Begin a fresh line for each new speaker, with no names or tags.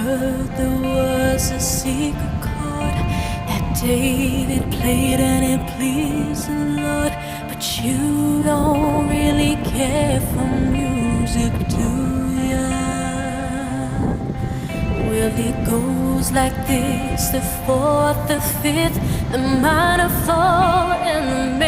heard there was a secret chord that David played and it pleased the Lord. But you don't really care for music, do ya? Well, it goes like this: the fourth, the fifth, the minor fall, and the major.